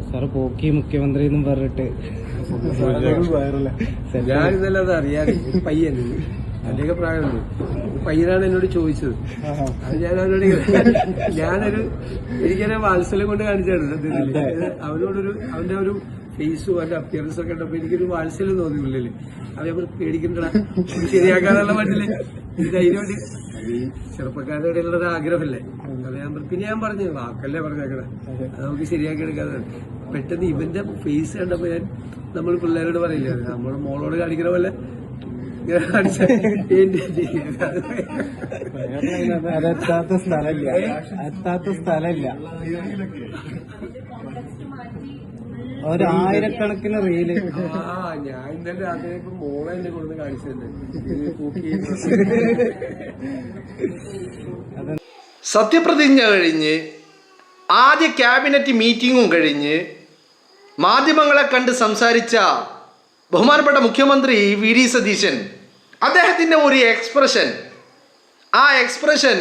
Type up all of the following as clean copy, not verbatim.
Sir പോക്കി മുഖ്യമന്ത്രി എന്നും പറഞ്ഞിട്ട് ഞാനിന്നല്ല അത് അറിയാതെ ഒരു പയ്യൻ അതിന്റെയൊക്കെ പ്രായമുണ്ട് പയ്യനാണ് എന്നോട് ചോദിച്ചത്. അത് ഞാനൊരു എനിക്കതിനെ വാത്സല്യം കൊണ്ട് കാണിച്ചാണ് സത്യത്തിൽ. അവന്റെ ഒരു ഫേസും അവന്റെ അപ്പിയറൻസ് ഒക്കെ ഉണ്ടപ്പോ എനിക്കൊരു വാത്സല്യം തോന്നിയില്ലേ. അവർ പേടിക്കണ്ടടാ ശരിയാക്കാനുള്ള മട്ടില് ധൈര്യമായിട്ട് ഈ ചെറുപ്പക്കാരുടെ ഇടയിലുള്ള ഒരു ആഗ്രഹമല്ലേ അത് പിന്നെ ഞാൻ പറഞ്ഞു വാക്കല്ലേ പറഞ്ഞേക്കണേ അത് നമുക്ക് ശരിയാക്കി എടുക്കാതെ. പെട്ടെന്ന് ഇവന്റെ ഫേസ് കണ്ടപ്പോ നമ്മൾ പിള്ളേരോട് പറയില്ല നമ്മുടെ മോളോട് കാണിക്കണ പോലെ അതെത്താത്ത സ്ഥലമില്ല ഒരായിരക്കണക്കിന് റീല്. ഞാൻ ഇന്നലെ രാത്രി ഇപ്പൊ മോളെ എന്നെ കൊടുത്ത് കാണിച്ചതന്നെ. സത്യപ്രതിജ്ഞ കഴിഞ്ഞ് ആദ്യ ക്യാബിനറ്റ് മീറ്റിംഗും കഴിഞ്ഞ് മാധ്യമങ്ങളെ കണ്ട് സംസാരിച്ച ബഹുമാനപ്പെട്ട മുഖ്യമന്ത്രി വി ഡി സതീശൻ അദ്ദേഹത്തിൻ്റെ ഒരു എക്സ്പ്രഷൻ, ആ എക്സ്പ്രഷൻ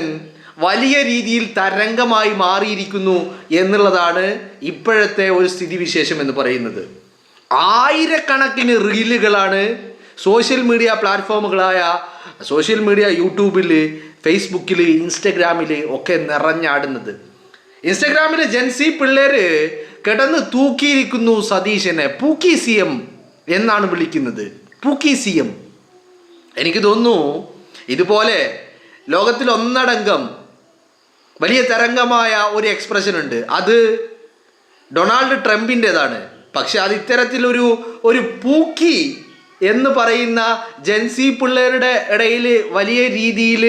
വലിയ രീതിയിൽ തരംഗമായി മാറിയിരിക്കുന്നു എന്നുള്ളതാണ് ഇപ്പോഴത്തെ ഒരു സ്ഥിതിവിശേഷം എന്ന് പറയുന്നത്. ആയിരക്കണക്കിന് റീലുകളാണ് സോഷ്യൽ മീഡിയ പ്ലാറ്റ്ഫോമുകളായ സോഷ്യൽ മീഡിയ യൂട്യൂബിൽ, ഫേസ്ബുക്കിൽ, ഇൻസ്റ്റഗ്രാമിൽ ഒക്കെ നിറഞ്ഞാടുന്നത്. ഇൻസ്റ്റഗ്രാമിൽ ജെൻസി പിള്ളേര് കിടന്ന് തൂക്കിയിരിക്കുന്നു സതീശനെ. പൂക്കി സി എം എന്നാണ് വിളിക്കുന്നത്. പൂക്കി സി എം. എനിക്ക് തോന്നുന്നു ഇതുപോലെ ലോകത്തിൽ ഒന്നടങ്കം വലിയ തരംഗമായ ഒരു എക്സ്പ്രഷൻ ഉണ്ട്. അത് ഡൊണാൾഡ് ട്രംപിൻ്റെതാണ്. പക്ഷെ അത് ഇത്തരത്തിലൊരു പൂക്കി എന്ന് പറയുന്ന ജെൻസി പിള്ളേരുടെ ഇടയിൽ വലിയ രീതിയിൽ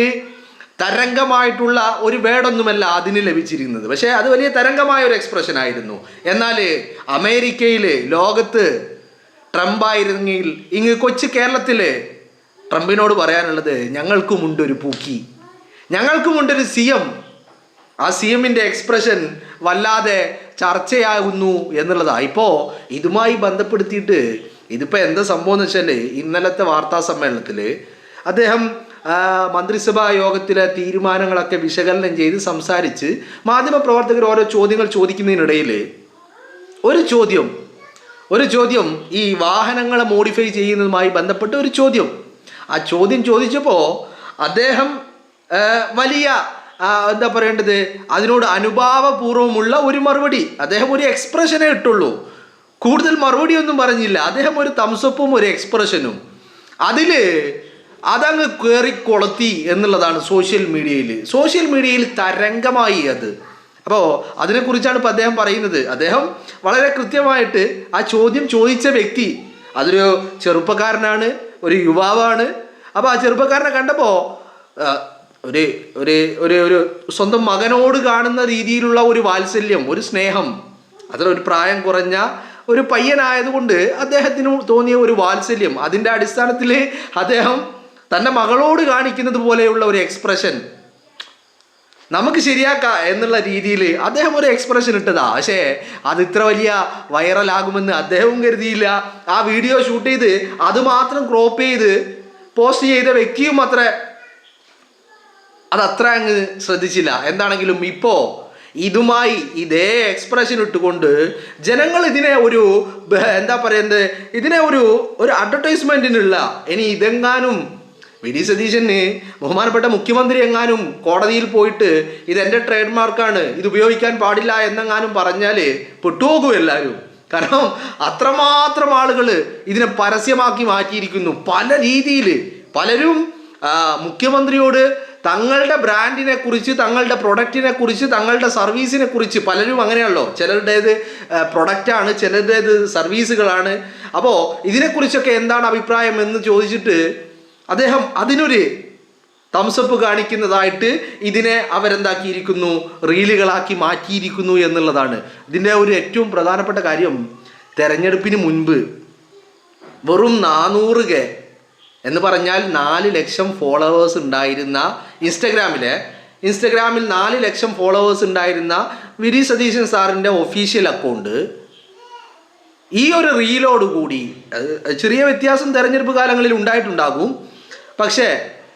തരംഗമായിട്ടുള്ള ഒരു വേർഡൊന്നുമല്ല അതിന് ലഭിച്ചിരുന്നത്. പക്ഷേ അത് വലിയ തരംഗമായ ഒരു എക്സ്പ്രഷൻ ആയിരുന്നു. എന്നാൽ അമേരിക്കയിൽ, ലോകത്ത് ട്രംപായിരുന്നെങ്കിൽ ഇങ്ങ് കൊച്ചു കേരളത്തിൽ ട്രംപിനോട് പറയാനുള്ളത് ഞങ്ങൾക്കുമുണ്ടൊരു പൂക്കി, ഞങ്ങൾക്കുമുണ്ടൊരു സി എം. ആ സി എമ്മിൻ്റെ എക്സ്പ്രഷൻ വല്ലാതെ ചർച്ചയാകുന്നു എന്നുള്ളതാണ്. ഇപ്പോൾ ഇതുമായി ബന്ധപ്പെടുത്തിയിട്ട് ഇതിപ്പോൾ എന്താ സംഭവം എന്ന് വെച്ചാൽ ഇന്നലത്തെ വാർത്താ സമ്മേളനത്തിൽ അദ്ദേഹം മന്ത്രിസഭാ യോഗത്തിലെ തീരുമാനങ്ങളൊക്കെ വിശകലനം ചെയ്ത് സംസാരിച്ച് മാധ്യമപ്രവർത്തകർ ഓരോ ചോദ്യങ്ങൾ ചോദിക്കുന്നതിനിടയിൽ ഒരു ചോദ്യം ഈ വാഹനങ്ങളെ മോഡിഫൈ ചെയ്യുന്നതുമായി ബന്ധപ്പെട്ട ഒരു ചോദ്യം. ആ ചോദ്യം ചോദിച്ചപ്പോൾ അദ്ദേഹം വലിയ എന്താ പറയേണ്ടത് അതിനോട് അനുഭാവപൂർവ്വമുള്ള ഒരു മറുപടി, അദ്ദേഹം ഒരു എക്സ്പ്രഷനേ ഇട്ടുള്ളൂ, കൂടുതൽ മറുപടിയൊന്നും പറഞ്ഞില്ല. അദ്ദേഹം ഒരു തംസപ്പും ഒരു എക്സ്പ്രഷനും അതങ്ങ് കയറി കൊളുത്തി എന്നുള്ളതാണ് സോഷ്യൽ മീഡിയയിൽ തരംഗമായി അത്. അപ്പോൾ അതിനെക്കുറിച്ചാണ് ഇപ്പോൾ അദ്ദേഹം പറയുന്നത്. അദ്ദേഹം വളരെ കൃത്യമായിട്ട് ആ ചോദ്യം ചോദിച്ച വ്യക്തി അതൊരു ചെറുപ്പക്കാരനാണ്, ഒരു യുവാവാണ്. അപ്പോൾ ആ ചെറുപ്പക്കാരനെ കണ്ടപ്പോൾ ഒരു സ്വന്തം മകനോട് കാണുന്ന രീതിയിലുള്ള ഒരു വാത്സല്യം, ഒരു സ്നേഹം, അതിലൊരു പ്രായം കുറഞ്ഞ ഒരു പയ്യനായതുകൊണ്ട് അദ്ദേഹത്തിന് തോന്നിയ ഒരു വാത്സല്യം, അതിൻ്റെ അടിസ്ഥാനത്തിൽ അദ്ദേഹം തൻ്റെ മകളോട് കാണിക്കുന്നത് പോലെയുള്ള ഒരു എക്സ്പ്രഷൻ നമുക്ക് ശരിയാക്കാം എന്നുള്ള രീതിയിൽ അദ്ദേഹം ഒരു എക്സ്പ്രഷൻ ഇട്ടതാ. പക്ഷേ അത് ഇത്ര വലിയ വൈറലാകുമെന്ന് അദ്ദേഹവും കരുതിയില്ല. ആ വീഡിയോ ഷൂട്ട് ചെയ്ത് അത് മാത്രം ക്രോപ്പ് ചെയ്ത് പോസ്റ്റ് ചെയ്ത വ്യക്തിയും അതത്ര അങ്ങ് ശ്രദ്ധിച്ചില്ല. എന്താണെങ്കിലും ഇപ്പോൾ ഇതുമായി ഇതേ എക്സ്പ്രഷൻ ഇട്ടുകൊണ്ട് ജനങ്ങൾ ഇതിനെ ഇതിനെ ഒരു അഡ്വർടൈസ്മെന്റിനുള്ള, ഇനി ഇതെങ്ങാനും വി ഡി സതീശന് ബഹുമാനപ്പെട്ട മുഖ്യമന്ത്രി എങ്ങാനും കോടതിയിൽ പോയിട്ട് ഇതെൻ്റെ ട്രേഡ് മാർക്കാണ്, ഇത് ഉപയോഗിക്കാൻ പാടില്ല എന്നെങ്ങാനും പറഞ്ഞാൽ പെട്ടുപോകും എല്ലാവരും. കാരണം അത്രമാത്രം ആളുകൾ ഇതിനെ പരസ്യമാക്കി മാറ്റിയിരിക്കുന്നു. പല രീതിയിൽ പലരും മുഖ്യമന്ത്രിയോട് തങ്ങളുടെ ബ്രാൻഡിനെ കുറിച്ച്, തങ്ങളുടെ പ്രൊഡക്റ്റിനെ കുറിച്ച്, തങ്ങളുടെ സർവീസിനെ കുറിച്ച്, പലരും അങ്ങനെയാണല്ലോ, ചിലരുടേത് പ്രൊഡക്റ്റാണ്, ചിലരുടേത് സർവീസുകളാണ്. അപ്പോൾ ഇതിനെക്കുറിച്ചൊക്കെ എന്താണ് അഭിപ്രായം എന്ന് ചോദിച്ചിട്ട് അദ്ദേഹം അതിനൊരു തംസപ്പ് കാണിക്കുന്നതായിട്ട് ഇതിനെ അവരെന്താക്കിയിരിക്കുന്നു, റീലുകളാക്കി മാറ്റിയിരിക്കുന്നു എന്നുള്ളതാണ്. ഇതിൻ്റെ ഒരു ഏറ്റവും പ്രധാനപ്പെട്ട കാര്യം, തെരഞ്ഞെടുപ്പിന് മുൻപ് വെറും 400K എന്ന് പറഞ്ഞാൽ 4 ലക്ഷം ഫോളോവേഴ്സ് ഉണ്ടായിരുന്ന ഇൻസ്റ്റഗ്രാമിൽ 4 ലക്ഷം ഫോളോവേഴ്സ് ഉണ്ടായിരുന്ന വി ഡി സതീശൻ സാറിൻ്റെ ഒഫീഷ്യൽ അക്കൗണ്ട് ഈ ഒരു റീലോടുകൂടി, ചെറിയ വ്യത്യാസം തെരഞ്ഞെടുപ്പ് കാലങ്ങളിൽ ഉണ്ടായിട്ടുണ്ടാകും, പക്ഷേ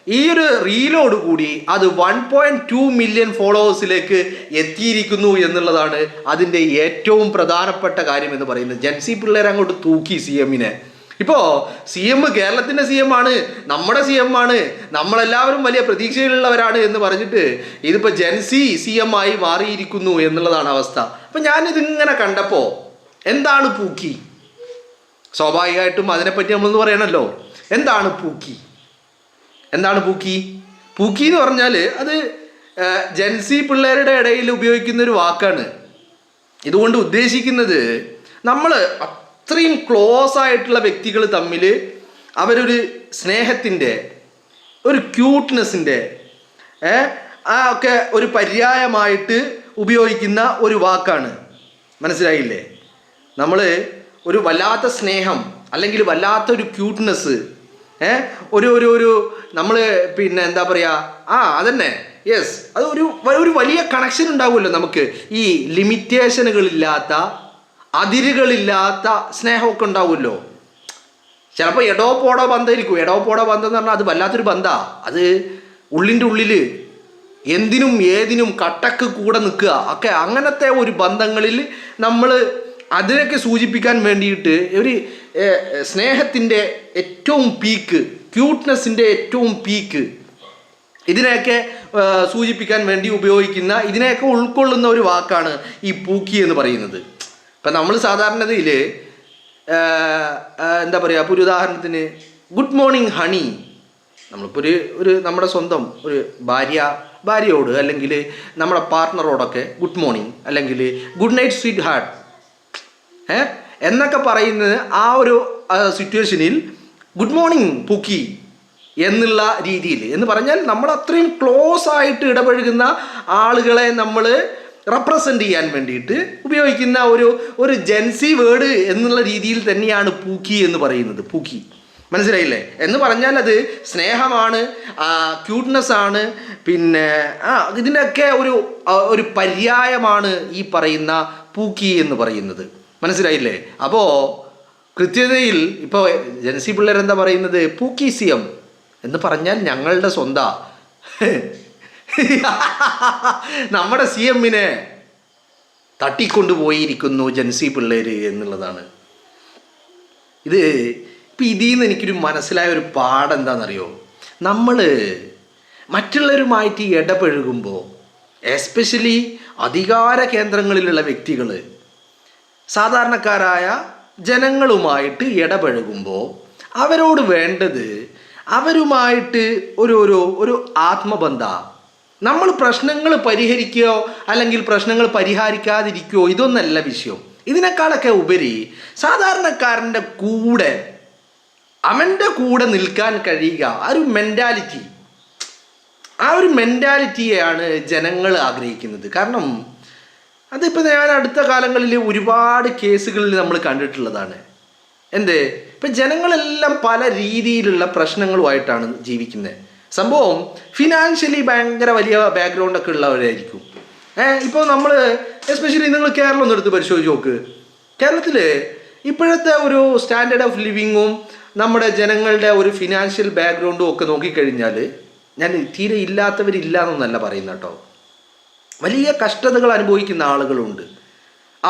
ഈ ഒരു റീലോട് കൂടി അത് 1.2 മില്യൺ ഫോളോവേഴ്സിലേക്ക് എത്തിയിരിക്കുന്നു എന്നുള്ളതാണ് അതിൻ്റെ ഏറ്റവും പ്രധാനപ്പെട്ട കാര്യം എന്ന് പറയുന്നത്. ജെൻസി പിള്ളേർ അങ്ങോട്ട് തൂക്കി CM-നെ. ഇപ്പോൾ CM കേരളത്തിൻ്റെ CM ആണ്, നമ്മുടെ CM ആണ്, നമ്മളെല്ലാവരും വലിയ പ്രതീക്ഷയിലുള്ളവരാണ് എന്ന് പറഞ്ഞിട്ട് ഇതിപ്പോൾ ജെൻസി CM ആയി മാറിയിരിക്കുന്നു എന്നുള്ളതാണ് അവസ്ഥ. അപ്പം ഞാനിതിങ്ങനെ കണ്ടപ്പോൾ എന്താണ് പൂക്കി, സ്വാഭാവികമായിട്ടും അതിനെപ്പറ്റി നമ്മളൊന്ന് പറയണമല്ലോ. എന്താണ് പൂക്കി? എന്താണ് പൂക്കി? പൂക്കി എന്ന് പറഞ്ഞാൽ അത് ജെൻസി പിള്ളേരുടെ ഇടയിൽ ഉപയോഗിക്കുന്ന ഒരു വാക്കാണ്. ഇതുകൊണ്ട് ഉദ്ദേശിക്കുന്നത് നമ്മൾ അത്രയും ക്ലോസ് ആയിട്ടുള്ള വ്യക്തികൾ തമ്മിൽ അവരൊരു സ്നേഹത്തിൻ്റെ, ഒരു ക്യൂട്ട്നെസ്സിൻ്റെ ഒക്കെ ഒരു പര്യായമായിട്ട് ഉപയോഗിക്കുന്ന ഒരു വാക്കാണ്. മനസ്സിലായില്ലേ? നമ്മൾ ഒരു വല്ലാത്ത സ്നേഹം അല്ലെങ്കിൽ വല്ലാത്തൊരു ക്യൂട്ട്നെസ്, ഒരു ഒരു ഒരു നമ്മൾ പിന്നെ എന്താ പറയുക, അതന്നെ, യെസ്, അത് ഒരു വലിയ കണക്ഷൻ ഉണ്ടാവുമല്ലോ നമുക്ക്. ഈ ലിമിറ്റേഷനുകളില്ലാത്ത, അതിരുകളില്ലാത്ത സ്നേഹമൊക്കെ ഉണ്ടാവുമല്ലോ. ചിലപ്പോൾ എടോ പോടോ ബന്ധമായിരിക്കും. എടോ പോടോ ബന്ധം എന്ന് പറഞ്ഞാൽ അത് വല്ലാത്തൊരു ബന്ധമാണ്. അത് ഉള്ളിൻ്റെ ഉള്ളിൽ എന്തിനും ഏതിനും കട്ടക്ക് കൂടെ നിൽക്കുക ഒക്കെ, അങ്ങനത്തെ ഒരു ബന്ധങ്ങളിൽ നമ്മൾ അതിനൊക്കെ സൂചിപ്പിക്കാൻ വേണ്ടിയിട്ട് ഒരു സ്നേഹത്തിൻ്റെ ഏറ്റവും പീക്ക്, ക്യൂട്ട്നെസ്സിൻ്റെ ഏറ്റവും പീക്ക്, ഇതിനെയൊക്കെ സൂചിപ്പിക്കാൻ വേണ്ടി ഉപയോഗിക്കുന്ന, ഇതിനെയൊക്കെ ഉൾക്കൊള്ളുന്ന ഒരു വാക്കാണ് ഈ പൂക്കി എന്ന് പറയുന്നത്. ഇപ്പം നമ്മൾ സാധാരണതയിൽ എന്താ പറയുക, ഇപ്പോൾ ഒരു ഉദാഹരണത്തിന് ഗുഡ് മോർണിംഗ് ഹണി, നമ്മളിപ്പോൾ ഒരു നമ്മുടെ സ്വന്തം ഒരു ഭാര്യയോട് അല്ലെങ്കിൽ നമ്മുടെ പാർട്ട്ണറോടൊക്കെ ഗുഡ് മോർണിംഗ് അല്ലെങ്കിൽ ഗുഡ് നൈറ്റ് സ്വീറ്റ് ഹാർട്ട് എന്നൊക്കെ പറയുന്നത് ആ ഒരു സിറ്റുവേഷനിൽ ഗുഡ് മോർണിംഗ് പൂക്കി എന്നുള്ള രീതിയിൽ എന്ന് പറഞ്ഞാൽ നമ്മൾ അത്രയും ക്ലോസ് ആയിട്ട് ഇടപഴകുന്ന ആളുകളെ നമ്മൾ റെപ്രസെൻ്റ് ചെയ്യാൻ വേണ്ടിയിട്ട് ഉപയോഗിക്കുന്ന ഒരു ജെൻസി വേർഡ് എന്നുള്ള രീതിയിൽ തന്നെയാണ് പൂക്കി എന്ന് പറയുന്നത്. പൂക്കി, മനസ്സിലായില്ലേ? എന്ന് പറഞ്ഞാൽ അത് സ്നേഹമാണ്, ക്യൂട്ട്നെസ് ആണ്, പിന്നെ ഇതിനൊക്കെ ഒരു പര്യായമാണ് ഈ പറയുന്ന പൂക്കി എന്ന് പറയുന്നത്. മനസ്സിലായില്ലേ? അപ്പോൾ കൃത്യതയിൽ ഇപ്പോൾ ജെൻസി പിള്ളേർ എന്താ പറയുന്നത്, പൂക്കി CM എന്ന് പറഞ്ഞാൽ ഞങ്ങളുടെ സ്വന്തം നമ്മുടെ CM-നെ തട്ടിക്കൊണ്ടുപോയിരിക്കുന്നു ജെൻസി പിള്ളേർ എന്നുള്ളതാണ്. ഇത് ഇപ്പം ഇതിൽ നിന്ന് എനിക്കൊരു മനസ്സിലായ ഒരു പാഠം എന്താണെന്നറിയോ? നമ്മൾ മറ്റുള്ളവരുമായിട്ട് ഇടപഴകുമ്പോൾ, എസ്പെഷ്യലി അധികാര കേന്ദ്രങ്ങളിലുള്ള വ്യക്തികൾ സാധാരണക്കാരായ ജനങ്ങളുമായിട്ട് ഇടപഴകുമ്പോൾ അവരോട് വേണ്ടത് അവരുമായിട്ട് ഒരു ആത്മബന്ധ. നമ്മൾ പ്രശ്നങ്ങൾ പരിഹരിക്കുകയോ അല്ലെങ്കിൽ പ്രശ്നങ്ങൾ പരിഹരിക്കാതിരിക്കുകയോ ഇതൊന്നല്ല വിഷയം. ഇതിനേക്കാളൊക്കെ ഉപരി സാധാരണക്കാരൻ്റെ കൂടെ, അവൻ്റെ കൂടെ നിൽക്കാൻ കഴിയുക, ആ ഒരു മെൻറ്റാലിറ്റിയെയാണ് ജനങ്ങൾ ആഗ്രഹിക്കുന്നത്. കാരണം അതിപ്പോൾ ഞാൻ അടുത്ത കാലങ്ങളിൽ ഒരുപാട് കേസുകളിൽ നമ്മൾ കണ്ടിട്ടുള്ളതാണ്. ഇപ്പം ജനങ്ങളെല്ലാം പല രീതിയിലുള്ള പ്രശ്നങ്ങളുമായിട്ടാണ് ജീവിക്കുന്നത്. സംഭവം ഫിനാൻഷ്യലി ഭയങ്കര വലിയ ബാക്ക്ഗ്രൗണ്ടൊക്കെ ഉള്ളവരായിരിക്കും. ഇപ്പോൾ നമ്മൾ എസ്പെഷ്യലി നിങ്ങൾ കേരളം ഒന്ന് എടുത്ത് പരിശോധിച്ച് നോക്ക്. കേരളത്തിൽ ഇപ്പോഴത്തെ ഒരു സ്റ്റാൻഡേർഡ് ഓഫ് ലിവിങ്ങും നമ്മുടെ ജനങ്ങളുടെ ഒരു ഫിനാൻഷ്യൽ ബാക്ക്ഗ്രൗണ്ടും ഒക്കെ നോക്കിക്കഴിഞ്ഞാൽ, ഞാൻ തീരെ ഇല്ലാത്തവരില്ല എന്നൊന്നല്ല പറയുന്നത് കേട്ടോ, വലിയ കഷ്ടതകൾ അനുഭവിക്കുന്ന ആളുകളുണ്ട്.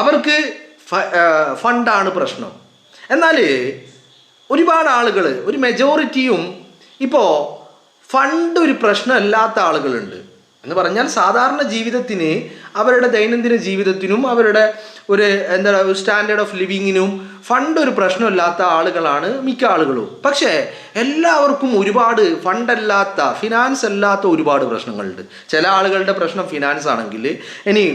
അവർക്ക് ഫണ്ടാണ് പ്രശ്നം. എന്നാൽ ഒരുപാട് ആളുകൾ, ഒരു മെജോറിറ്റിയും ഇപ്പോൾ ഫണ്ട് ഒരു പ്രശ്നമല്ലാത്ത ആളുകളുണ്ട്. എന്ന് പറഞ്ഞാൽ സാധാരണ ജീവിതത്തിന്, അവരുടെ ദൈനംദിന ജീവിതത്തിനും അവരുടെ ഒരു സ്റ്റാൻഡേർഡ് ഓഫ് ലിവിങ്ങിനും ഫണ്ട് ഒരു പ്രശ്നമില്ലാത്ത ആളുകളാണ് മിക്ക ആളുകളും. പക്ഷേ എല്ലാവർക്കും ഒരുപാട് ഫണ്ടല്ലാത്ത, ഫിനാൻസ് അല്ലാത്ത ഒരുപാട് പ്രശ്നങ്ങളുണ്ട്. ചില ആളുകളുടെ പ്രശ്നം ഫിനാൻസ് ആണെങ്കിൽ ഇനി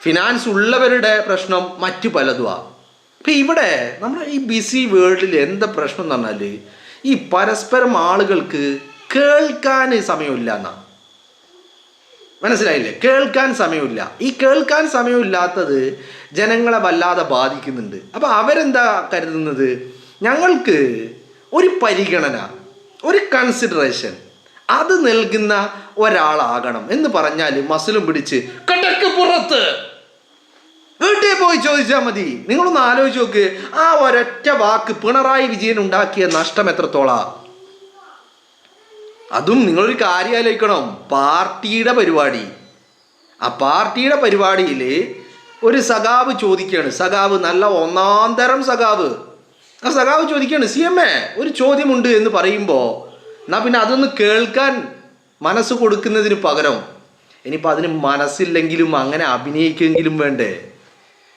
ഫിനാൻസ് ഉള്ളവരുടെ പ്രശ്നം മറ്റു പലതുമാണ്. ഇപ്പം ഇവിടെ നമ്മുടെ ഈ ബിസി വേൾഡിൽ എന്താ പ്രശ്നം എന്ന് പറഞ്ഞാൽ, ഈ പരസ്പരം ആളുകൾക്ക് കേൾക്കാൻ സമയമില്ല എന്നാണ്. മനസ്സിലായില്ലേ? കേൾക്കാൻ സമയമില്ല. ഈ കേൾക്കാൻ സമയമില്ലാത്തത് ജനങ്ങളെ വല്ലാതെ ബാധിക്കുന്നുണ്ട്. അപ്പോൾ അവരെന്താ കരുതുന്നത്, ഞങ്ങൾക്ക് ഒരു പരിഗണന, ഒരു കൺസിഡറേഷൻ അത് നൽകുന്ന ഒരാളാകണം എന്ന് പറഞ്ഞാൽ മസിലും പിടിച്ച് കടക്ക് പുറത്ത് വീട്ടിൽ പോയി ചോദിച്ചാൽ മതി. നിങ്ങളൊന്ന് ആലോചിച്ച് നോക്ക്, ആ ഒരൊറ്റ വാക്ക് പിണറായി വിജയൻ ഉണ്ടാക്കിയ നഷ്ടം എത്രത്തോളാ? അതും നിങ്ങളൊരു കാര്യം ആലോചിക്കണം, പാർട്ടിയുടെ പരിപാടി. ആ പാർട്ടിയുടെ പരിപാടിയിൽ ഒരു സഖാവ് ചോദിക്കുകയാണ്, സഖാവ് നല്ല ഒന്നാം തരം സഖാവ്, ആ സഖാവ് ചോദിക്കുകയാണ്, CMA ഒരു ചോദ്യമുണ്ട് എന്ന് പറയുമ്പോൾ എന്നാൽ പിന്നെ അതൊന്ന് കേൾക്കാൻ മനസ്സ് കൊടുക്കുന്നതിന് പകരം ഇനിയിപ്പോൾ അതിന് മനസ്സില്ലെങ്കിലും അങ്ങനെ അഭിനയിക്കെങ്കിലും വേണ്ടേ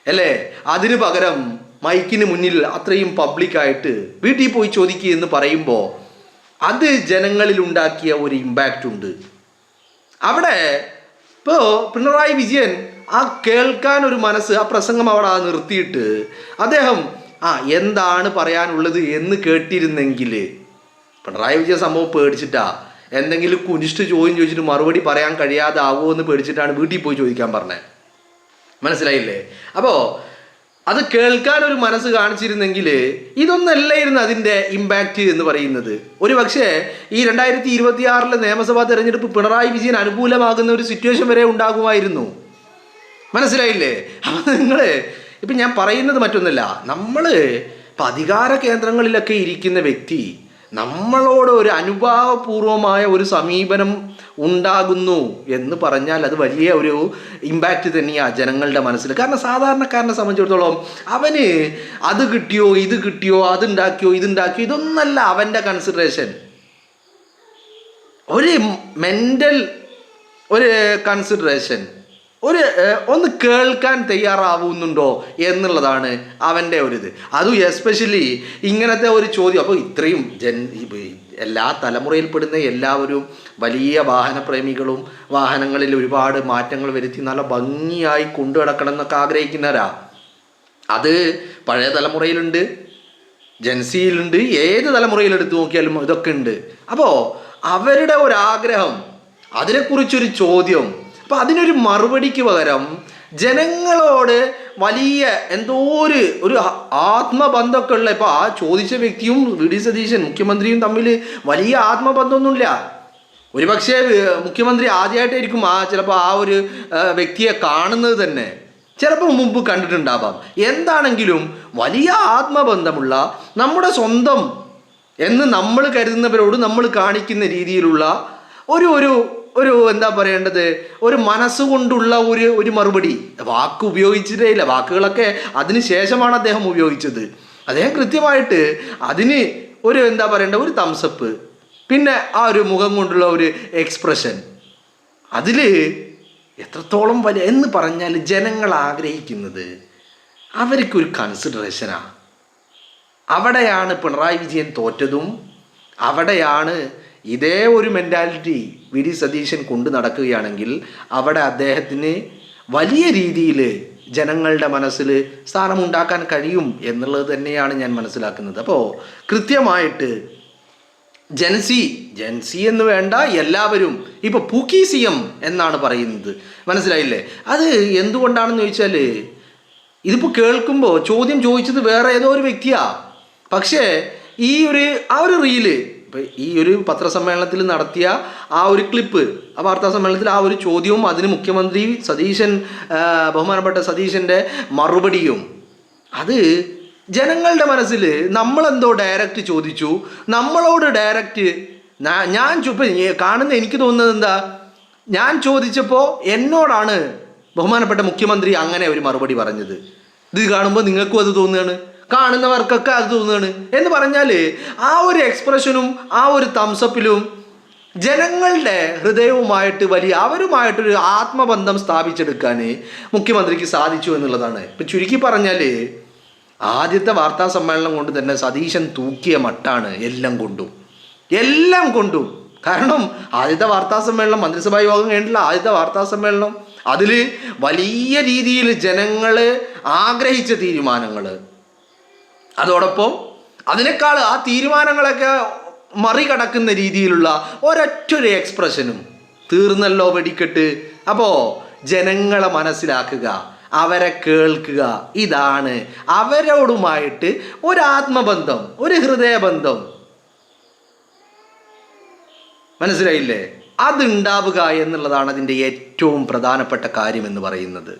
അല്ലേ, അതിന് പകരം മൈക്കിന് മുന്നിൽ അത്രയും പബ്ലിക്കായിട്ട് വീട്ടിൽ പോയി ചോദിക്കുക എന്ന് പറയുമ്പോൾ അത് ജനങ്ങളിൽ ഉണ്ടാക്കിയ ഒരു ഇമ്പാക്റ്റ് ഉണ്ട്. അവിടെ ഇപ്പോൾ പിണറായി വിജയൻ ആ കേൾക്കാൻ ഒരു മനസ്സ്, ആ പ്രസംഗം അവിടെ നിർത്തിയിട്ട് അദ്ദേഹം എന്താണ് പറയാനുള്ളത് എന്ന് കേട്ടിരുന്നെങ്കിൽ, പിണറായി വിജയൻ സംഭവം പേടിച്ചിട്ടാ എന്തെങ്കിലും കുനിഷ്ട് ചോദ്യം ചോദിച്ചിട്ട് മറുപടി പറയാൻ കഴിയാതെ ആവുമോ എന്ന് പേടിച്ചിട്ടാണ് വീട്ടിൽ പോയി ചോദിക്കാൻ പറഞ്ഞത്. മനസ്സിലായില്ലേ? അപ്പോൾ അത് കേൾക്കാൻ ഒരു മനസ്സ് കാണിച്ചിരുന്നെങ്കിൽ ഇതൊന്നല്ലായിരുന്നു അതിൻ്റെ ഇമ്പാക്റ്റ് എന്ന് പറയുന്നത്. ഒരു പക്ഷേ ഈ 2026 നിയമസഭാ തെരഞ്ഞെടുപ്പ് പിണറായി വിജയൻ അനുകൂലമാകുന്ന ഒരു സിറ്റുവേഷൻ വരെ ഉണ്ടാകുമായിരുന്നു. മനസ്സിലായില്ലേ? അപ്പം നിങ്ങൾ ഇപ്പം ഞാൻ പറയുന്നത് മറ്റൊന്നുമല്ല, നമ്മൾ ഇപ്പം അധികാര കേന്ദ്രങ്ങളിലൊക്കെ ഇരിക്കുന്ന വ്യക്തി നമ്മളോട് ഒരു അനുഭാവപൂർവമായ ഒരു സമീപനം ഉണ്ടാകുന്നു എന്ന് പറഞ്ഞാൽ അത് വലിയ ഒരു ഇമ്പാക്റ്റ് തന്നെയാണ് ജനങ്ങളുടെ മനസ്സിൽ. കാരണം സാധാരണക്കാരനെ സംബന്ധിച്ചിടത്തോളം അവന് അത് കിട്ടിയോ ഇത് കിട്ടിയോ അതുണ്ടാക്കിയോ ഇതുണ്ടാക്കിയോ ഇതൊന്നല്ല അവൻ്റെ കൺസിഡറേഷൻ. ഒരു മെൻ്റൽ ഒരു കൺസിഡറേഷൻ, ഒന്ന് കേൾക്കാൻ തയ്യാറാവുന്നുണ്ടോ എന്നുള്ളതാണ് അവൻ്റെ ഒരിത്. അതും എസ്പെഷ്യലി ഇങ്ങനത്തെ ഒരു ചോദ്യം. അപ്പോൾ ഇത്രയും എല്ലാ തലമുറയിൽപ്പെടുന്ന എല്ലാവരും വലിയ വാഹനപ്രേമികളും വാഹനങ്ങളിൽ ഒരുപാട് മാറ്റങ്ങൾ വരുത്തി നല്ല ഭംഗിയായി കൊണ്ടു നടക്കണം എന്നൊക്കെ ആഗ്രഹിക്കുന്നവരാ. അത് പഴയ തലമുറയിലുണ്ട്, ജൻസിയിലുണ്ട്, ഏത് തലമുറയിലെടുത്ത് നോക്കിയാലും ഇതൊക്കെ ഉണ്ട്. അപ്പോൾ അവരുടെ ഒരാഗ്രഹം, അതിനെക്കുറിച്ചൊരു ചോദ്യം, അപ്പം അതിനൊരു മറുപടിക്ക് പകരം ജനങ്ങളോട് വലിയ എന്തോ ഒരു ആത്മബന്ധമൊക്കെ ഉള്ള, ഇപ്പോൾ ആ ചോദിച്ച വ്യക്തിയും VD സതീശൻ മുഖ്യമന്ത്രിയും തമ്മിൽ വലിയ ആത്മബന്ധമൊന്നുമില്ല. ഒരുപക്ഷെ മുഖ്യമന്ത്രി ആദ്യമായിട്ടായിരിക്കും ചിലപ്പോൾ ആ ഒരു വ്യക്തിയെ കാണുന്നത് തന്നെ, ചിലപ്പോൾ മുമ്പ് കണ്ടിട്ടുണ്ടാവാം. എന്താണെങ്കിലും വലിയ ആത്മബന്ധമുള്ള നമ്മുടെ സ്വന്തം എന്ന് നമ്മൾ കരുതുന്നവരോട് നമ്മൾ കാണിക്കുന്ന രീതിയിലുള്ള ഒരു എന്താ പറയേണ്ടത്, ഒരു മനസ്സുകൊണ്ടുള്ള ഒരു മറുപടി. വാക്ക് ഉപയോഗിച്ചിട്ടേ ഇല്ല, വാക്കുകളൊക്കെ അതിന് ശേഷമാണ് അദ്ദേഹം ഉപയോഗിച്ചത്. അദ്ദേഹം കൃത്യമായിട്ട് അതിന് എന്താ പറയേണ്ട ഒരു തംസപ്പ്, പിന്നെ ആ ഒരു മുഖം കൊണ്ടുള്ള ഒരു എക്സ്പ്രഷൻ, അതിൽ എത്രത്തോളം വലിയ എന്ന് പറഞ്ഞാൽ ജനങ്ങൾ ആഗ്രഹിക്കുന്നത് അവർക്കൊരു കൺസിഡറേഷനാണ്. അവിടെയാണ് പിണറായി വിജയൻ തോറ്റതും. അവിടെയാണ് ഇതേ ഒരു മെൻറ്റാലിറ്റി VD സതീശൻ കൊണ്ട് നടക്കുകയാണെങ്കിൽ അവിടെ അദ്ദേഹത്തിന് വലിയ രീതിയിൽ ജനങ്ങളുടെ മനസ്സിൽ സ്ഥാനമുണ്ടാക്കാൻ കഴിയും എന്നുള്ളത് തന്നെയാണ് ഞാൻ മനസ്സിലാക്കുന്നത്. അപ്പോൾ കൃത്യമായിട്ട് ജൻസി എന്ന് വേണ്ട എല്ലാവരും ഇപ്പോൾ പൂക്കി CM എന്നാണ് പറയുന്നത്. മനസ്സിലായില്ലേ? അത് എന്തുകൊണ്ടാണെന്ന് ചോദിച്ചാൽ ഇതിപ്പോൾ കേൾക്കുമ്പോൾ ചോദ്യം ചോദിച്ചത് വേറെ ഏതോ ഒരു വ്യക്തിയാണ്. പക്ഷേ ആ ഒരു റീല്, ഇപ്പം ഈ ഒരു പത്രസമ്മേളനത്തിൽ നടത്തിയ ആ ഒരു ക്ലിപ്പ്, ആ വാർത്താ സമ്മേളനത്തിൽ ആ ഒരു ചോദ്യവും അതിന് മുഖ്യമന്ത്രി ബഹുമാനപ്പെട്ട സതീശൻ്റെ മറുപടിയും, അത് ജനങ്ങളുടെ മനസ്സിൽ നമ്മളെന്തോ ഡയറക്റ്റ് ചോദിച്ചു, നമ്മളോട് ഡയറക്റ്റ് ഞാൻ കാണുന്ന എനിക്ക് തോന്നുന്നത് എന്താ, ഞാൻ ചോദിച്ചപ്പോൾ എന്നോടാണ് ബഹുമാനപ്പെട്ട മുഖ്യമന്ത്രി അങ്ങനെ ഒരു മറുപടി പറഞ്ഞത്. ഇത് കാണുമ്പോൾ നിങ്ങൾക്കും അത് തോന്നുകയാണ്, കാണുന്നവർക്കൊക്കെ അത് തോന്നുകയാണ് എന്ന് പറഞ്ഞാൽ ആ ഒരു എക്സ്പ്രഷനും ആ ഒരു തംസപ്പിലും ജനങ്ങളുടെ ഹൃദയവുമായിട്ട് അവരുമായിട്ടൊരു ആത്മബന്ധം സ്ഥാപിച്ചെടുക്കാൻ മുഖ്യമന്ത്രിക്ക് സാധിച്ചു എന്നുള്ളതാണ്. ഇപ്പം ചുരുക്കി പറഞ്ഞാൽ ആദ്യത്തെ വാർത്താ സമ്മേളനം കൊണ്ട് തന്നെ സതീശൻ തൂക്കിയ മട്ടാണ് എല്ലാം കൊണ്ടും. കാരണം ആദ്യത്തെ വാർത്താ സമ്മേളനം, മന്ത്രിസഭാ യോഗം കഴിഞ്ഞിട്ടുള്ള ആദ്യത്തെ വാർത്താ സമ്മേളനം, അതിൽ വലിയ രീതിയിൽ ജനങ്ങൾ ആഗ്രഹിച്ച തീരുമാനങ്ങൾ, അതോടൊപ്പം അതിനേക്കാൾ ആ തീരുമാനങ്ങളൊക്കെ മറികടക്കുന്ന രീതിയിലുള്ള ഒരൊറ്റൊരു എക്സ്പ്രഷനും, തീർന്നല്ലോ വെടിക്കെട്ട്. അപ്പോൾ ജനങ്ങളെ മനസ്സിലാക്കുക, അവരെ കേൾക്കുക, ഇതാണ് അവരോടുമായിട്ട് ഒരു ആത്മബന്ധം, ഒരു ഹൃദയബന്ധം. മനസ്സിലായില്ലേ? അതുണ്ടാവുക എന്നുള്ളതാണ് അതിൻ്റെ ഏറ്റവും പ്രധാനപ്പെട്ട കാര്യം എന്ന് പറയുന്നത്.